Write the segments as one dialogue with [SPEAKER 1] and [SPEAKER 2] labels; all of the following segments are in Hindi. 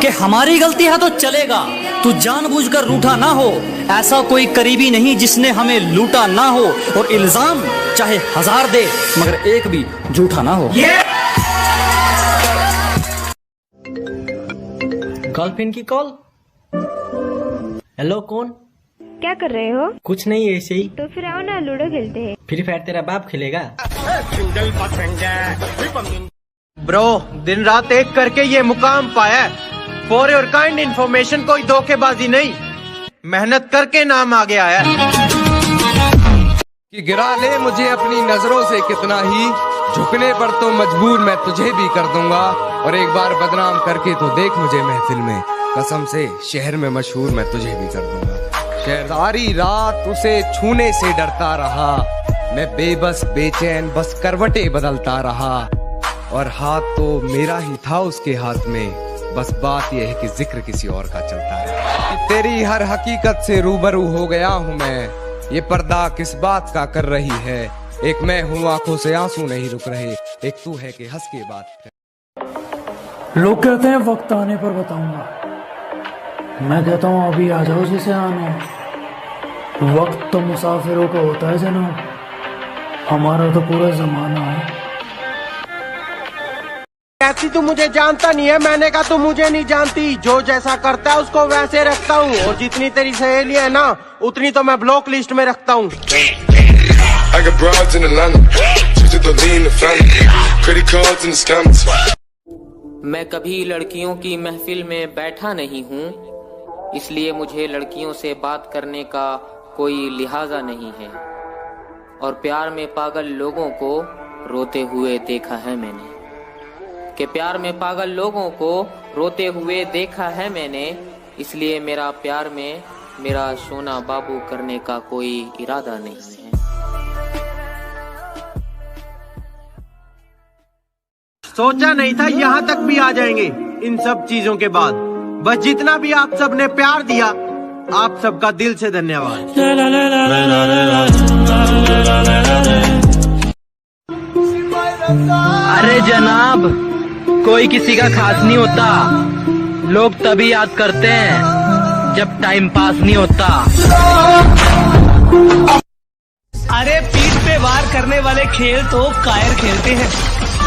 [SPEAKER 1] कि हमारी गलती है तो चलेगा, तू जानबूझकर रूठा ना हो। ऐसा कोई करीबी नहीं जिसने हमें लूटा ना हो, और इल्जाम चाहे 1000 दे मगर एक भी झूठा ना हो।
[SPEAKER 2] गर्लफ्रेंड की कॉल। हेलो, कौन?
[SPEAKER 3] क्या कर रहे हो?
[SPEAKER 2] कुछ नहीं, ऐसे ही।
[SPEAKER 3] तो फिर आओ ना, लूडो खेलते हैं।
[SPEAKER 2] फ्री फायर तेरा बाप खेलेगा?
[SPEAKER 4] ब्रो, दिन रात एक करके ये मुकाम पाया। फॉर योर काइंड इन्फॉर्मेशन, कोई धोखेबाजी नहीं, मेहनत करके नाम आ गया है।
[SPEAKER 5] कि गिरा ले मुझे अपनी नजरों से कितना ही, झुकने पर तो मजबूर मैं तुझे भी कर दूंगा, और एक बार बदनाम करके तो देख मुझे महफिल में, कसम से शहर में मशहूर मैं तुझे भी कर दूंगा। सारी रात उसे छूने से डरता रहा, मैं बेबस बेचैन बस करवटे बदलता रहा, और हाथ तो मेरा ही था उसके हाथ में, बस बात यह है कि जिक्र किसी और का चलता है। तेरी हर हकीकत से रूबरू हो गया हूँ मैं, ये पर्दा किस बात का कर रही है। एक मैं हूँ आंखों से आंसू नहीं रुक रहे, एक तू है कि हंस के बात।
[SPEAKER 6] लोग कहते हैं वक्त आने पर बताऊंगा, मैं कहता हूँ अभी आ जाओ जिसे आना। वक्त तो मुसाफिरों का होता है जनाब, हमारा तो पूरा जमाना है।
[SPEAKER 4] ऐसी तू मुझे जानता नहीं है, मैंने कहा तू मुझे नहीं जानती। जो जैसा करता है उसको वैसे रखता हूँ, और जितनी तेरी सहेली है ना उतनी तो मैं ब्लॉक लिस्ट में रखता हूँ।
[SPEAKER 7] मैं कभी लड़कियों की महफिल में बैठा नहीं हूँ, इसलिए मुझे लड़कियों से बात करने का कोई लिहाजा नहीं है। और प्यार में पागल लोगों को रोते हुए देखा है मैंने, कि प्यार में पागल लोगों को रोते हुए देखा है मैंने, इसलिए मेरा प्यार में मेरा सोना बाबू करने का कोई इरादा नहीं है।
[SPEAKER 4] सोचा नहीं था यहाँ तक भी आ जाएंगे इन सब चीजों के बाद। बस जितना भी आप सब ने प्यार दिया, आप सबका दिल से धन्यवाद।
[SPEAKER 8] अरे जनाब, कोई किसी का खास नहीं होता, लोग तभी याद करते हैं जब टाइम पास नहीं होता।
[SPEAKER 9] अरे पीठ पे वार करने वाले खेल तो कायर खेलते हैं,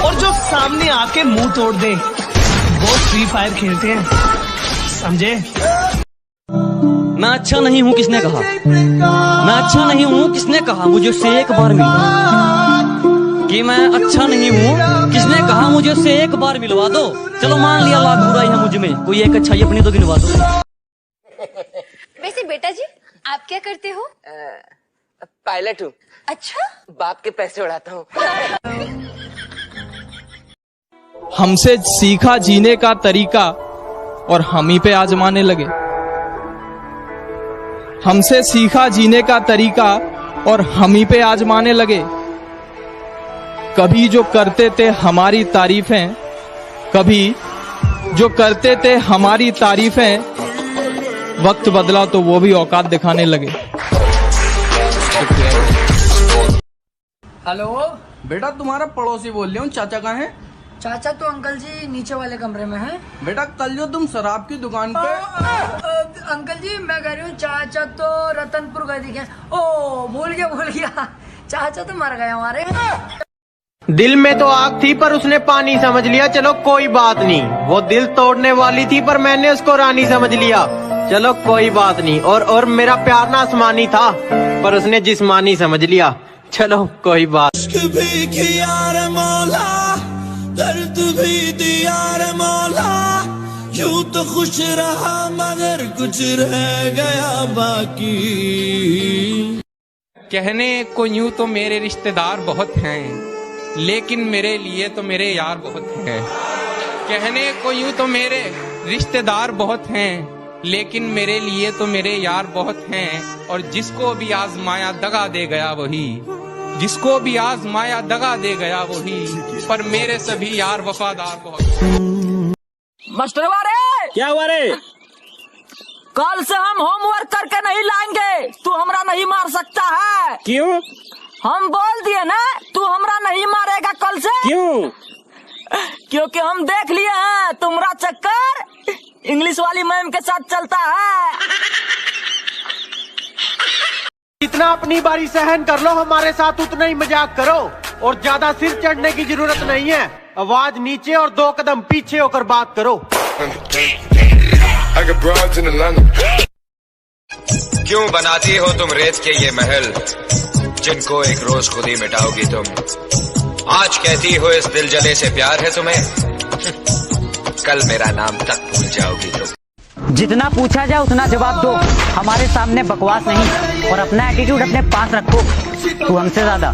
[SPEAKER 9] और जो सामने आके मुंह तोड़ दे वो फ्री फायर खेलते हैं, समझे?
[SPEAKER 1] मैं अच्छा नहीं हूँ किसने कहा, मैं अच्छा नहीं हूँ किसने कहा, मुझे उससे एक बार मिलवा। कि मैं अच्छा नहीं हूँ किसने कहा, मुझे उससे एक बार मिलवा दो। चलो मान लिया लाख बुराई है मुझ में, कोई एक अच्छाई अपनी तो गिनवा दो।
[SPEAKER 10] वैसे बेटा जी आप क्या करते हो?
[SPEAKER 11] पायलट हूँ।
[SPEAKER 10] अच्छा,
[SPEAKER 11] बाप के पैसे उड़ाता हूँ।
[SPEAKER 12] हमसे सीखा जीने का तरीका और हम ही पे आजमाने लगे। हमसे सीखा जीने का तरीका और हम ही पे आजमाने लगे। कभी जो करते थे हमारी तारीफें, कभी जो करते थे हमारी तारीफें, वक्त बदला तो वो भी औकात दिखाने लगे।
[SPEAKER 13] हेलो
[SPEAKER 14] बेटा, तुम्हारा पड़ोसी बोल रहा हूँ। चाचा कहाँ हैं?
[SPEAKER 13] चाचा तो अंकल जी नीचे वाले कमरे में हैं।
[SPEAKER 14] बेटा, कल जो तुम शराब की दुकान पे
[SPEAKER 13] अंकल जी मैं कह रही हूँ, चाचा तो रतनपुर गए दिखे। ओ भूल गया, चाचा तो मर गए हमारे।
[SPEAKER 4] दिल में तो आग थी पर उसने पानी समझ लिया, चलो कोई बात नहीं। वो दिल तोड़ने वाली थी पर मैंने उसको रानी समझ लिया, चलो कोई बात नहीं। और मेरा प्यार ना आसमानी था पर उसने जिस्मानी समझ लिया, चलो कोई बात।
[SPEAKER 15] भी किया रे मौला, दर्द भी दिया रे मौला, यूं तो खुश रहा मगर कुछ रह गया बाकी।
[SPEAKER 12] कहने को यूं तो मेरे रिश्तेदार बहुत हैं, लेकिन मेरे लिए तो मेरे यार बहुत हैं। कहने को यूं तो मेरे रिश्तेदार बहुत हैं, लेकिन मेरे लिए तो मेरे यार बहुत हैं। और जिसको भी आजमाया दगा दे गया वही, जिसको भी आजमाया दगा दे गया वही, पर मेरे सभी यार वफादार बहुत।
[SPEAKER 8] मास्टर वारे,
[SPEAKER 2] क्या हुआ रे?
[SPEAKER 8] कल से हम होमवर्क करके नहीं लाएंगे, तू हमरा नहीं मार सकता है।
[SPEAKER 2] क्यों?
[SPEAKER 8] हम बोल दिए ना, तू हमरा नहीं मारेगा कल से।
[SPEAKER 2] क्यों?
[SPEAKER 8] क्योंकि हम देख लिए हैं तुम्हारा चक्कर
[SPEAKER 16] इंग्लिश वाली मैम के साथ चलता है।
[SPEAKER 4] जितना अपनी बारी सहन कर लो, हमारे साथ उतना ही मजाक करो और ज्यादा सिर चढ़ने की जरूरत नहीं है। आवाज नीचे और 2 कदम पीछे होकर बात करो।
[SPEAKER 17] क्यों बनाती हो तुम रेत के ये महल, जिनको एक रोज खुद ही मिटाओगी तुम। आज कहती हो इस दिल जले से प्यार है तुम्हें, कल मेरा नाम तक भूल जाओगी तुम।
[SPEAKER 18] जितना पूछा जाए उतना जवाब दो, हमारे सामने बकवास नहीं, और अपना एटीट्यूड अपने पास रखो। तू हमसे ज्यादा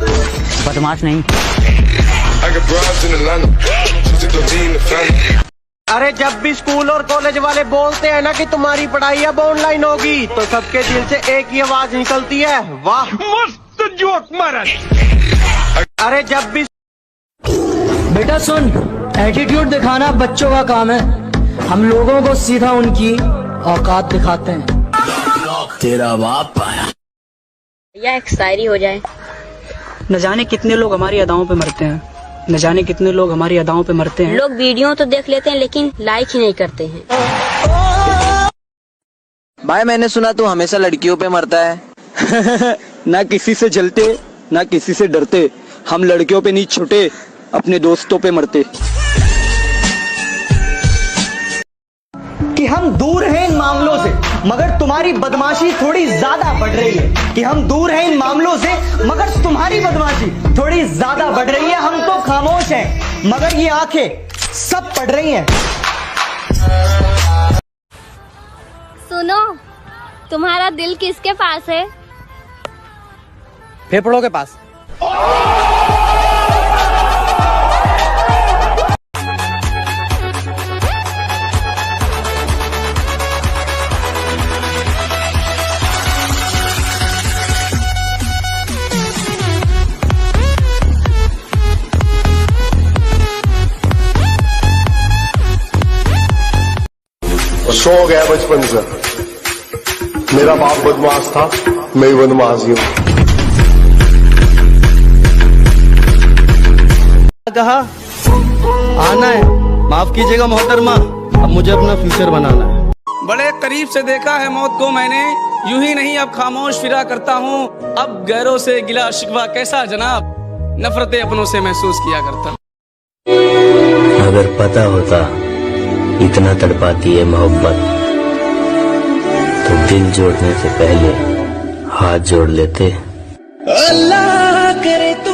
[SPEAKER 18] बदमाश नहीं।
[SPEAKER 4] अरे जब भी स्कूल और कॉलेज वाले बोलते हैं ना कि तुम्हारी पढ़ाई अब ऑनलाइन होगी, तो सबके दिल से एक ही आवाज निकलती है, वाह मस्त जोक मारा। अरे जब भी
[SPEAKER 19] बेटा सुन, एटीट्यूड दिखाना बच्चों का काम है, हम लोगों को सीधा उनकी औकात दिखाते हैं।
[SPEAKER 15] तेरा बाप आया।
[SPEAKER 10] या एक शायरी हो जाए।
[SPEAKER 19] न जाने कितने लोग हमारी अदाओं पे मरते हैं, न जाने कितने लोग हमारी अदाओं पे मरते हैं।
[SPEAKER 10] लोग वीडियो तो देख लेते हैं लेकिन लाइक ही नहीं करते हैं।
[SPEAKER 20] भाई मैंने सुना तू हमेशा लड़कियों पे मरता है।
[SPEAKER 21] ना किसी से जलते ना किसी से डरते, हम लड़कियों पे नहीं छुटे, अपने दोस्तों पे मरते।
[SPEAKER 22] कि हम दूर हैं इन मामलों से, मगर तुम्हारी बदमाशी थोड़ी ज्यादा बढ़ रही है। कि हम दूर हैं इन मामलों से, मगर तुम्हारी बदमाशी थोड़ी ज्यादा बढ़ रही है। हम तो खामोश हैं, मगर ये आंखें सब पढ़ रही हैं।
[SPEAKER 23] सुनो, तुम्हारा दिल किसके पास है?
[SPEAKER 21] फेफड़ों के पास।
[SPEAKER 24] शौक है बचपन से, मेरा बाप बदमाश था, मैं ही बदमाश हूँ।
[SPEAKER 21] कहा आना है, माफ कीजिएगा मोहतरमा, अब मुझे अपना फ्यूचर बनाना है।
[SPEAKER 14] बड़े करीब से देखा है मौत को मैंने, यूं ही नहीं अब खामोश फिरा करता हूँ। अब गैरों से गिला शिकवा कैसा जनाब, नफरतें अपनों से महसूस किया करता।
[SPEAKER 25] अगर पता होता इतना तड़पाती है मोहब्बत, तो दिल जोड़ने से पहले हाथ जोड़ लेते।
[SPEAKER 15] अल्लाह करे तू